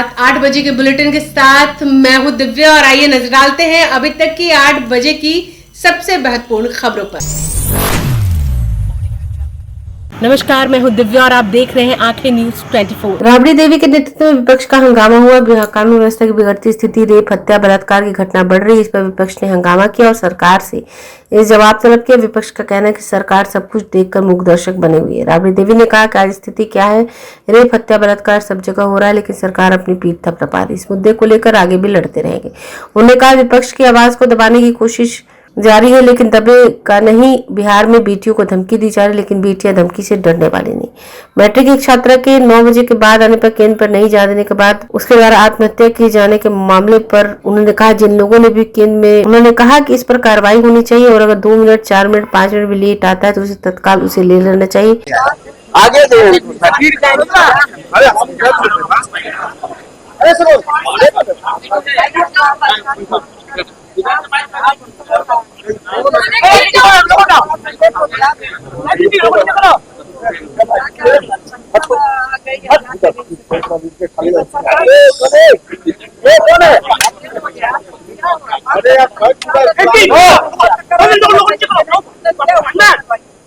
रात 8 बजे के बुलेटिन के साथ मैं हूं दिव्या और आइए नजर डालते हैं अभी तक की 8 बजे की सबसे महत्वपूर्ण खबरों पर। नमस्कार, मैं हूं दिव्या और आप देख रहे हैं आंखें न्यूज 24। राबड़ी देवी के नेतृत्व में विपक्ष का हंगामा हुआ। कानून व्यवस्था की बिगड़ती स्थिति, रेप, हत्या, बलात्कार की घटना बढ़ रही है। इस पर विपक्ष ने हंगामा किया और सरकार से इस जवाब तलब किया। विपक्ष का कहना है कि सरकार सब कुछ देखकर मूक दर्शक बने हुई है। राबड़ी देवी ने कहा कि आज स्थिति क्या है, रेप, हत्या, बलात्कार सब जगह हो रहा है, लेकिन सरकार अपनी पीठ थपथपा रही है। इस मुद्दे को लेकर आगे भी लड़ते रहेंगे। उन्होंने कहा विपक्ष की आवाज को दबाने की कोशिश जारी है, लेकिन दबे का नहीं। बिहार में बेटियों को धमकी दी जा रही, लेकिन बेटियां धमकी से डरने वाली नहीं। मैट्रिक एक छात्रा के 9 बजे के बाद आने पर केंद्र पर नहीं जा देने के बाद उसके द्वारा आत्महत्या किए जाने के मामले पर उन्होंने कहा जिन लोगों ने भी केंद्र में, उन्होंने कहा कि इस पर कार्रवाई होनी चाहिए और अगर 2 मिनट, 4 मिनट, 5 मिनट भी लेट आता है तो उसे तत्काल उसे ले लेना चाहिए। आगे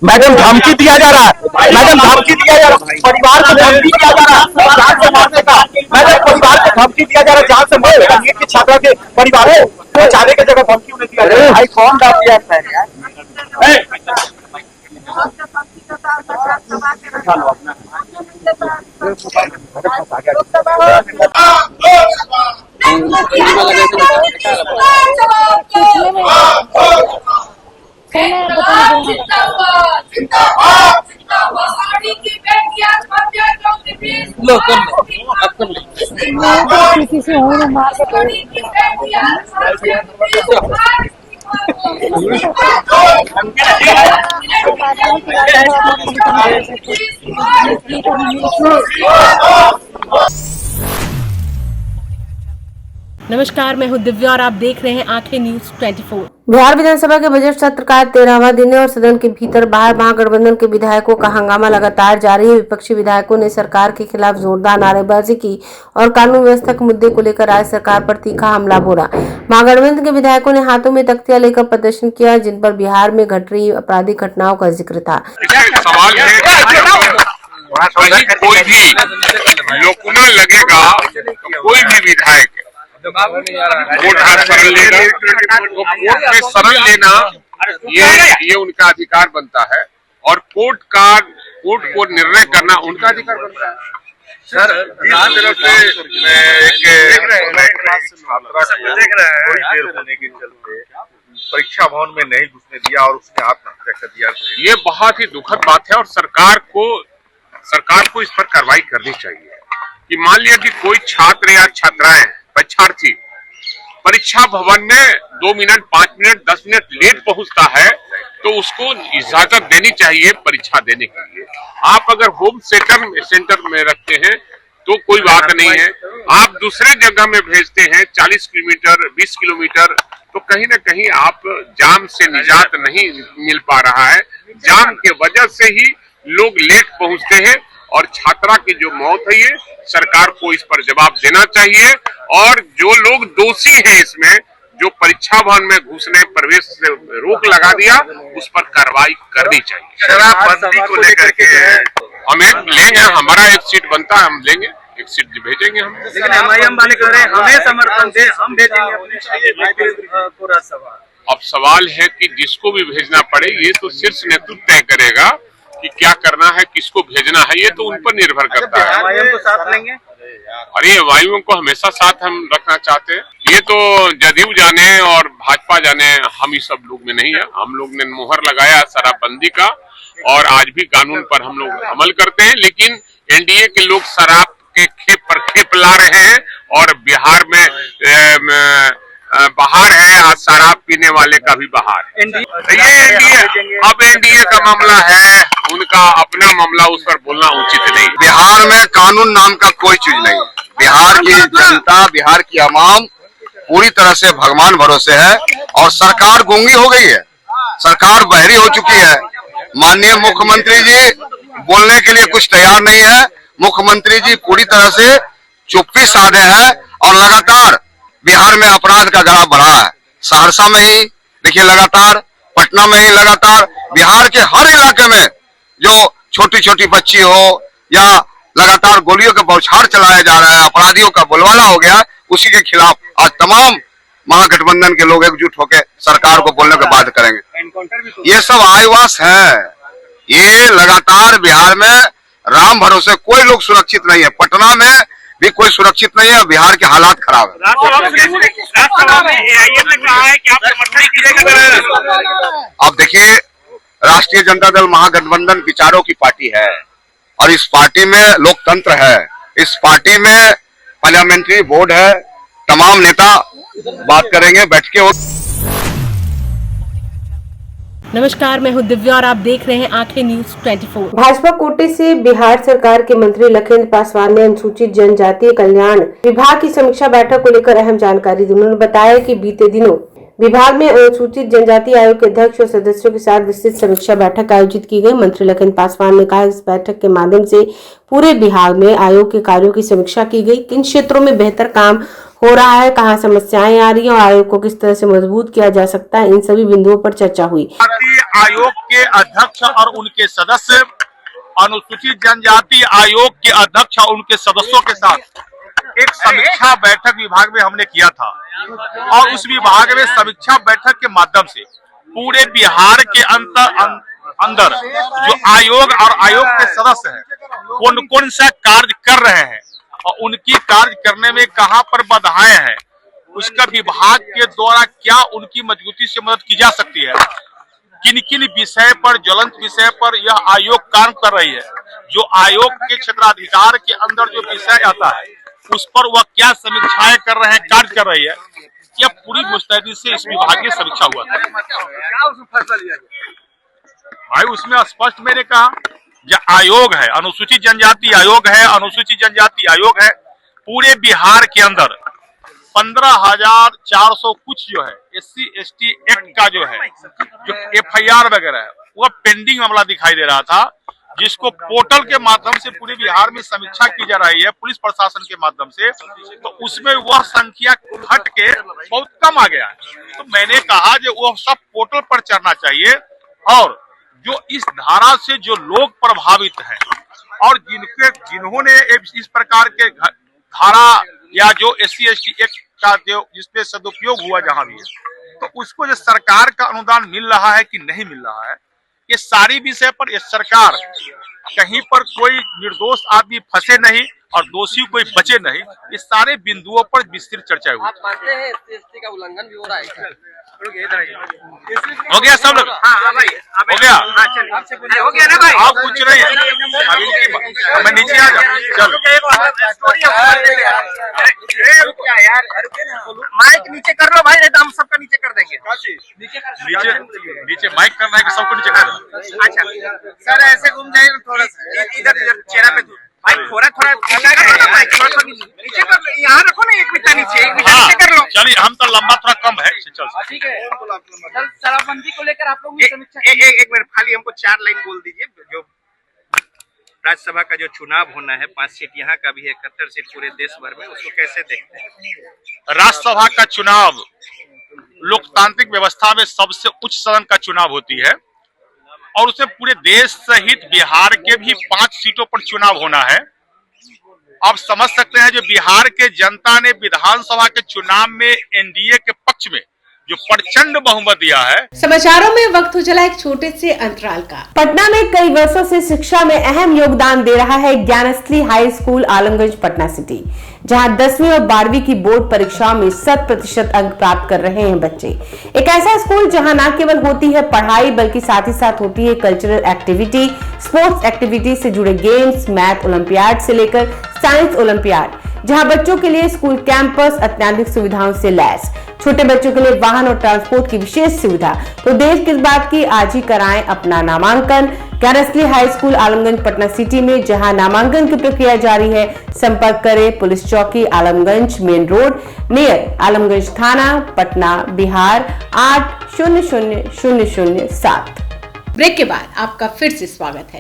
मैडम धमकी दिया जा रहा है, मैडम धमकी दिया जा रहा है, परिवार को धमकी दिया जा रहा है जान से मारने का। मैडम परिवार को धमकी दिया जा रहा है जान से मारने का। नीट के छात्रा के परिवार को बचाने की जगह धमकी उन्हें दिया जा रहा है। भाई कौन डाल दिया नमस्कार, मैं हूं दिव्या और आप देख रहे हैं आंखें न्यूज 24। बिहार विधानसभा के बजट सत्र का 13वां दिन है और सदन के भीतर बाहर महागठबंधन के विधायकों का हंगामा लगातार जारी है। विपक्षी विधायकों ने सरकार के खिलाफ जोरदार नारेबाजी की और कानून व्यवस्था के मुद्दे को लेकर राज्य सरकार पर तीखा हमला बोला। महागठबंधन के विधायकों ने हाथों में तख्तियां लेकर प्रदर्शन किया, जिन पर बिहार में घट रही आपराधिक घटनाओं का जिक्र था। सवाल है कोई भी लोकुना लगेगा तो कोई भी विधायक कोर्ट का शरण लेना, कोर्ट में शरण लेना ये उनका अधिकार बनता है और कोर्ट को निर्णय करना उनका अधिकार बनता है। सर जिस तरह से परीक्षा भवन में नहीं घुसने दिया और उसने आत्महत्या कर दिया, ये बहुत ही दुखद बात है और सरकार को इस पर कार्रवाई करनी चाहिए। कि मान लिया कि कोई छात्र या छात्राएं, परीक्षार्थी परीक्षा भवन में 2 मिनट, 5 मिनट, 10 मिनट लेट पहुंचता है तो उसको इजाजत देनी चाहिए परीक्षा देने के लिए। आप अगर होम सेंटर में रखते हैं तो कोई बात नहीं है, आप दूसरे जगह में भेजते हैं 40 किलोमीटर, 20 किलोमीटर, तो कहीं ना कहीं आप जाम से निजात नहीं मिल पा रहा है। जाम के वजह से ही लोग लेट पहुंचते हैं और छात्रा की जो मौत है ये सरकार को इस पर जवाब देना चाहिए और जो लोग दोषी हैं इसमें, जो परीक्षा भवन में घुसने प्रवेश से रोक लगा दिया, उस पर कार्रवाई करनी चाहिए। शराबबंदी को लेकर के हम एक लेंगे, हमारा एक सीट बनता है, हम लेंगे, एक सीट भेजेंगे हम। लेकिन एमआईएम वाले कह रहे हैं हमें समर्थन दे, हम भेजेंगे अपने पूरा सवाल। अब सवाल है कि जिसको भी भेजना पड़े ये तो शीर्ष नेतृत्व तय करेगा कि क्या करना है, किसको भेजना है, ये तो उन पर निर्भर करता है। एमआईएम को साथ लेंगे? अरे एमआईएम को हमेशा साथ हम रखना चाहते हैं। ये तो जदयू जाने और भाजपा जाने, हम ही सब लोग में नहीं है। हम लोग ने मुहर लगाया शराबबंदी का और आज भी कानून पर हम लोग अमल करते हैं, लेकिन एनडीए के लोग शराब के खेप पर खेप ला रहे हैं और बिहार में बाहर है, आज शराब पीने वाले का भी बाहर है। ये एनडीए, अब एनडीए का मामला है, उनका अपना मामला, उस पर बोलना उचित नहीं। बिहार में कानून नाम का कोई चीज नहीं। बिहार की जनता, बिहार की आवाम पूरी तरह से भगवान भरोसे है और सरकार गूंगी हो गई है, सरकार बहरी हो चुकी है। माननीय मुख्यमंत्री जी बोलने के लिए कुछ तैयार नहीं है। मुख्यमंत्री जी पूरी तरह से चुप्पी साधे हैं और लगातार बिहार में अपराध का ग्राफ बढ़ा है। सहरसा में ही देखिए लगातार, पटना में ही लगातार, बिहार के हर इलाके में जो छोटी छोटी बच्ची हो या लगातार गोलियों के बौछार चलाए जा रहे हैं, अपराधियों का बोलबाला हो गया, उसी के खिलाफ आज तमाम महागठबंधन के लोग एकजुट होकर सरकार को बोलने के बाध्य करेंगे। ये सब आईवास है। ये लगातार बिहार में राम भरोसे कोई लोग सुरक्षित नहीं है। पटना में भी कोई सुरक्षित नहीं है। बिहार के हालात खराब है। अब देखिए, राष्ट्रीय जनता दल महागठबंधन विचारों की पार्टी है और इस पार्टी में लोकतंत्र है। इस पार्टी में पार्लियामेंट्री बोर्ड है। तमाम नेता बात करेंगे बैठ के। नमस्कार, मैं हूं दिव्या और आप देख रहे हैं आंखें न्यूज 24। भाजपा कोटे से बिहार सरकार के मंत्री लखेंद्र पासवान ने अनुसूचित जनजातीय कल्याण विभाग की समीक्षा बैठक को लेकर अहम जानकारी दी। उन्होंने बताया कि बीते दिनों विभाग में अनुसूचित जनजाति आयोग के अध्यक्ष और सदस्यों के साथ विस्तृत समीक्षा बैठक आयोजित की गई। मंत्री लखेंद्र पासवान ने कहा, इस बैठक के माध्यम से पूरे बिहार में आयोग के कार्यों की समीक्षा की गई, किन क्षेत्रों में बेहतर काम हो रहा है, कहां समस्याएं आ रही हैं और आयोग को किस तरह से मजबूत किया जा सकता है, इन सभी बिंदुओं पर चर्चा हुई। आयोग के अध्यक्ष और उनके सदस्य, अनुसूचित जनजाति आयोग के अध्यक्ष और उनके सदस्यों के साथ एक समीक्षा बैठक विभाग में हमने किया था और उस विभाग में समीक्षा बैठक के माध्यम से पूरे बिहार के अंदर जो आयोग और आयोग के सदस्य हैं कौन कौन सा कार्य कर रहे हैं और उनकी कार्य करने में कहां पर बाधाएं हैं, उसका विभाग के द्वारा क्या उनकी मजबूती से मदद की जा सकती है, किन किन विषय पर, ज्वलंत विषय पर यह आयोग काम कर रही है, जो आयोग के क्षेत्राधिकार के अंदर जो विषय आता है उस पर वह क्या समीक्षाएं कर रहे हैं, कार्य कर रही है, यह पूरी मुस्तैदी से इस विभाग की समीक्षा हुआ था। क्या उसमें फैसला लिया गया? भाई उसमें स्पष्ट मैंने कहा, जो आयोग है, अनुसूचित जनजाति आयोग है, अनुसूचित जनजाति आयोग है, पूरे बिहार के अंदर 15,400 कुछ जो है SC/ST एक्ट का जो है, जो FIR वगैरह है, वह पेंडिंग मामला दिखाई दे रहा था, जिसको पोर्टल के माध्यम से पूरे बिहार में समीक्षा की जा रही है पुलिस प्रशासन के माध्यम से, तो उसमें वह संख्या घट के बहुत कम आ गया है। तो मैंने कहा जो वह सब पोर्टल पर चढ़ना चाहिए और जो इस धारा से जो लोग प्रभावित हैं और जिन्होंने इस प्रकार के धारा या जो SC/ST एक्ट का जो जिसपे सदुपयोग हुआ जहां भी है, तो उसको जो सरकार का अनुदान मिल रहा है कि नहीं मिल रहा है, ये सारी विषय पर ये सरकार कहीं पर कोई निर्दोष आदमी फंसे नहीं और दोषी कोई बचे नहीं, इस सारे बिंदुओं पर विस्तृत चर्चा हुई। आप मानते हैं SC/ST का उल्लंघन भी हो रहा है? हो गया सब लोग? हाँ भाई, हो गया? हो गया ना भाई? आप पूछ रहे हैं, मैं नीचे आ जाऊँ? चलो माइक नीचे कर लो भाई, नहीं तो हम सबका नीचे कर देंगे। नीचे माइक करना है कि सबको नीचे कर देना? अच्छा सर, ऐसे घूम जाएगा थोड़ा सा इधर चेहरा पे भाई, थोड़ा नीचे कर लो, यहाँ रखो ना, एक मीटर नीचे कर लो। चलिए, हम तो लंबा थोड़ा कम है। चल ठीक है, शराबबंदी को लेकर आप लोग एक मिनट खाली हमको 4 लाइन बोल दीजिए। जो राज्यसभा का जो चुनाव होना है, 5 सीट यहाँ का भी है, 71 सीट पूरे देश भर में, उसको कैसे देखते हैं? राज्यसभा का चुनाव लोकतांत्रिक व्यवस्था में सबसे उच्च सदन का चुनाव होती है और उसे पूरे देश सहित बिहार के भी 5 सीटों पर चुनाव होना है। आप समझ सकते हैं जो बिहार के जनता ने विधानसभा के चुनाव में NDA के पक्ष में जो प्रचंड बहुमत दिया है। समाचारों में वक्त हो चला एक छोटे से अंतराल का। पटना में कई वर्षों से शिक्षा में अहम योगदान दे रहा है Gyansthali high school Alamganj Patna city, जहां 10वीं और 12वीं की बोर्ड परीक्षाओं में 100% अंक प्राप्त कर रहे हैं बच्चे। एक ऐसा स्कूल जहां न केवल होती है पढ़ाई बल्कि साथ ही साथ होती है कल्चरल एक्टिविटी, स्पोर्ट्स एक्टिविटी से जुड़े गेम्स, मैथ ओलंपियाड से लेकर साइंस ओलंपियाड, जहां बच्चों के लिए स्कूल कैंपस अत्याधुनिक सुविधाओं से लैस, छोटे बच्चों के लिए वाहन और ट्रांसपोर्ट की विशेष सुविधा। तो देर किस बात की, आज ही कराएं अपना नामांकन Gyansthali high school Alamganj Patna city में, जहां नामांकन की प्रक्रिया जारी है। संपर्क करें पुलिस चौकी Alamganj main road near Alamganj थाना पटना बिहार 800007। ब्रेक के बाद आपका फिर से स्वागत है।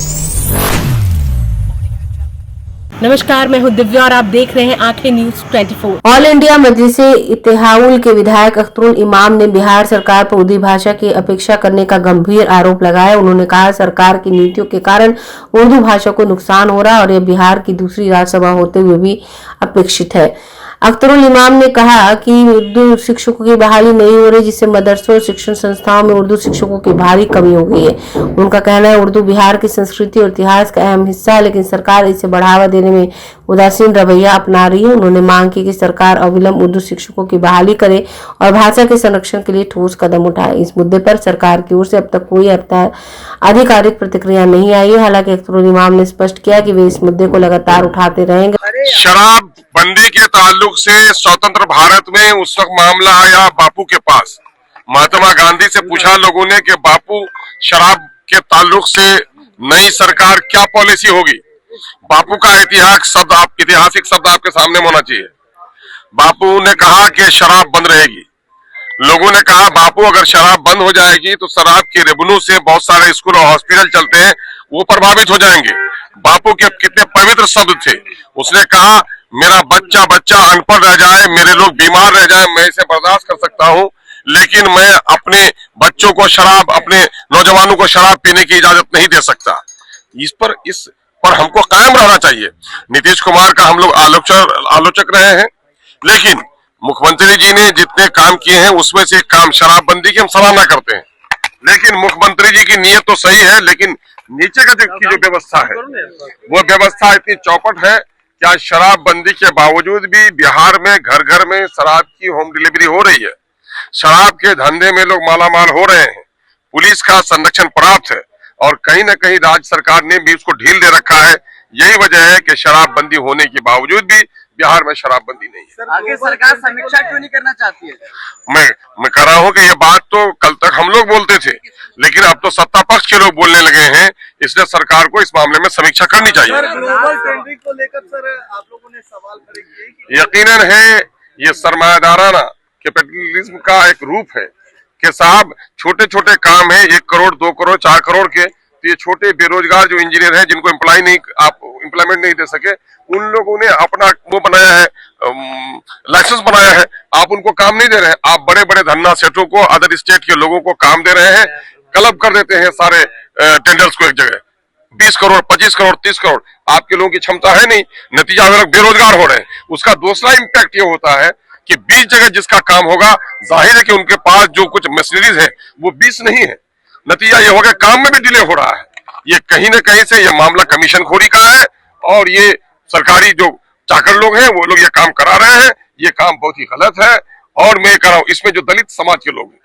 नमस्कार, मैं हूं दिव्या और आप देख रहे हैं आंखें news 24। All India Majlise Ittehadul के विधायक अख्तरुल इमाम ने बिहार सरकार पर उर्दू भाषा की अपेक्षा करने का गंभीर आरोप लगाया। उन्होंने कहा सरकार की नीतियों के कारण उर्दू भाषा को नुकसान हो रहा है और यह बिहार की दूसरी राज्यसभा होते हुए भी अपेक्षित है। अख्तरुल इमाम ने कहा कि उर्दू शिक्षकों की बहाली नहीं हो रही, जिससे मदरसों और शिक्षण संस्थाओं में उर्दू शिक्षकों की भारी कमी हो गई है। उनका कहना है उर्दू बिहार की संस्कृति और इतिहास का अहम हिस्सा है, लेकिन सरकार इसे बढ़ावा देने में उदासीन रवैया अपना रही है। उन्होंने मांग की कि सरकार अविलंब उर्दू शिक्षकों की बहाली करे और भाषा के संरक्षण के लिए ठोस कदम उठाए। इस मुद्दे पर सरकार की ओर से अब तक कोई आधिकारिक प्रतिक्रिया नहीं आई है। हालांकि अख्तरुल इमाम ने स्पष्ट किया कि वे इस मुद्दे को लगातार उठाते रहेंगे। शराब बंदी के ताल्लुक से स्वतंत्र भारत में उस वक्त मामला आया बापू के पास। महात्मा गांधी से पूछा लोगों ने कि बापू शराब के ताल्लुक से नई सरकार क्या पॉलिसी होगी। बापू का ऐतिहासिक शब्द आपके सामने होना चाहिए। बापू ने कहा कि शराब बंद रहेगी। लोगों ने कहा बापू अगर शराब बंद हो जाएगी तो शराब के रेवेन्यू से बहुत सारे स्कूल और हॉस्पिटल चलते हैं वो प्रभावित हो जाएंगे। बापू के कितने पवित्र शब्द थे। उसने कहा मेरा बच्चा अनपढ़ रह जाए, मेरे लोग बीमार रह जाए, मैं इसे बर्दाश्त कर सकता हूँ, लेकिन मैं अपने बच्चों को शराब, अपने नौजवानों को शराब पीने की इजाजत नहीं दे सकता। इस पर हमको कायम रहना चाहिए। नीतीश कुमार का हम लोग आलोचक रहे हैं, लेकिन मुख्यमंत्री जी ने जितने काम किए हैं उसमें से एक काम शराबबंदी की हम सराहना करते हैं। लेकिन मुख्यमंत्री जी की नीयत तो सही है, लेकिन नीचे का जो व्यवस्था है वो व्यवस्था इतनी चौपट है। क्या शराबबंदी के बावजूद भी बिहार में घर घर में शराब की होम डिलीवरी हो रही है। शराब के धंधे में लोग मालामाल हो रहे हैं। पुलिस का संरक्षण पर्याप्त है और कहीं न कहीं राज्य सरकार ने भी उसको ढील दे रखा है। यही वजह है कि शराबबंदी होने के बावजूद भी बिहार में शराबबंदी नहीं है। आगे सरकार समीक्षा क्यों नहीं करना चाहती है? मैं कह रहा हूँ कि ये बात तो कल तक हम लोग बोलते थे, लेकिन अब तो सत्ता पक्ष के लोग बोलने लगे हैं, इसलिए सरकार को इस मामले में समीक्षा करनी चाहिए। ग्लोबल टेंडरिंग को लेकर सर आप लोगों ने सवाल खड़े किए। यकीनन है ये सरमायादाराना कैपिटलिज्म का एक रूप है कि साहब छोटे छोटे काम है 1 करोड़ 2 करोड़ 4 करोड़ के, तो ये छोटे बेरोजगार जो इंजीनियर हैं जिनको एम्प्लॉयमेंट नहीं दे सके, उन लोगों ने अपना वो बनाया है, लाइसेंस बनाया है, आप उनको काम नहीं दे रहे हैं। आप बड़े बड़े धन्ना सेठों को, अदर स्टेट के लोगों को काम दे रहे हैं, क्लब कर देते हैं सारे टेंडर्स को एक जगह। 20 करोड़ 25 करोड़ 30 करोड़ आपके लोगों की क्षमता है नहीं, नतीजा लोग बेरोजगार हो रहे हैं। उसका दूसरा इम्पैक्ट ये होता है कि 20 जगह जिसका काम होगा, जाहिर है कि उनके पास जो कुछ मशीनरीज है वो 20 नहीं है। नतीजा ये होगा काम में भी डिले हो रहा है। ये कहीं न कहीं से ये मामला कमीशन खोरी का है और ये सरकारी जो चाकर लोग हैं वो लोग ये काम करा रहे हैं। ये काम बहुत ही गलत है और मैं कह रहा हूँ इसमें जो दलित समाज के लोग हैं,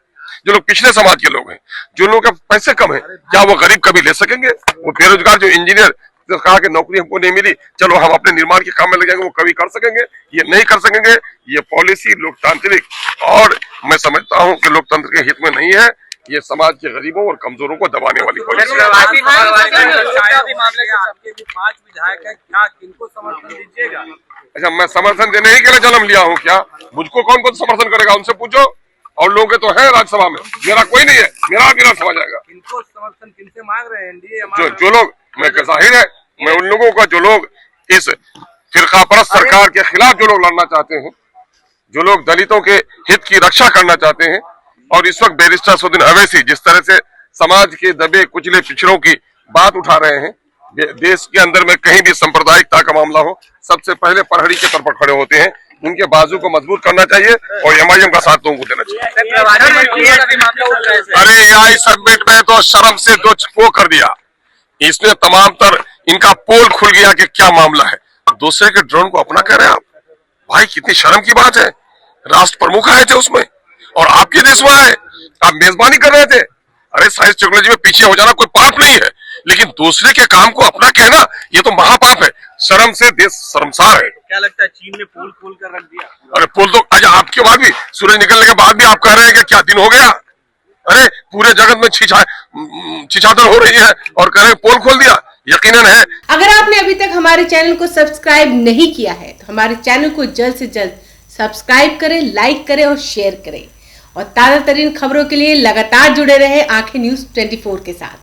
जो लोग पिछले समाज के लोग हैं, जो लोगों के पैसे कम है, क्या वो गरीब कभी ले सकेंगे? वो बेरोजगार जो इंजीनियर जो कहा कि नौकरी हमको नहीं मिली, चलो हम अपने निर्माण के काम में लग जाएंगे, वो कभी कर सकेंगे? ये नहीं कर सकेंगे। ये पॉलिसी लोकतांत्रिक और मैं समझता हूँ कि लोकतंत्र के हित में नहीं है। ये समाज के गरीबों और कमजोरों को दबाने वाली पॉलिसी है। अच्छा, मैं समर्थन देने ही के लिए जन्म लिया हूँ क्या? मुझको कौन कौन समर्थन करेगा उनसे पूछो। और लोगों के तो है राज्यसभा में, मेरा कोई नहीं है, मेरा गिरा समझ आएगा। इनको समर्थन किनसे मांग रहे हैं? एनडीए जो लोग, मैं जाहिर है मैं उन लोगों का, जो लोग इस फिरकापरस्त सरकार के खिलाफ जो लोग लड़ना चाहते हैं, जो लोग दलितों के हित की रक्षा करना चाहते हैं, और इस वक्त बैरिस्टर असदुद्दीन अवैसी जिस तरह से समाज के दबे कुचले पिछड़ों की बात उठा रहे हैं, देश के अंदर में कहीं भी सांप्रदायिकता का मामला हो, सबसे पहले प्रहरी के तौर पर खड़े होते हैं। उनके बाजू को मजबूत करना चाहिए और एमआईएम का साथ लोगों को देना चाहिए। अरे यहाँ इस सबमिट में तो शर्म से दो वो कर दिया, इसने तमाम तर इनका पोल खुल गया कि क्या मामला है। दूसरे के ड्रोन को अपना कह रहे हैं आप, भाई कितनी शर्म की बात है। राष्ट्र प्रमुख आए थे उसमें और आपके देश में आए, आप मेजबानी कर रहे थे। अरे साइंस टेक्नोलॉजी में पीछे हो जाना कोई पाप नहीं है, लेकिन दूसरे के काम को अपना कहना ये तो महापाप है। शर्म से देश शर्मसार है। क्या लगता है चीन ने पोल खोल कर रख दिया? अरे पोल तो आज आपके बाद भी, सूरज निकलने के बाद भी आप कह रहे हैं कि क्या दिन हो गया। अरे पूरे जगत में छिछादर हो रही है और कह रहे हैं पोल खोल दिया। यकीनन है। अगर आपने अभी तक हमारे चैनल को सब्सक्राइब नहीं किया है तो हमारे चैनल को जल्द से जल्द सब्सक्राइब करें, लाइक करें और शेयर करें और ताजा तरीन खबरों के लिए लगातार जुड़े रहे आंखें न्यूज 24 के साथ।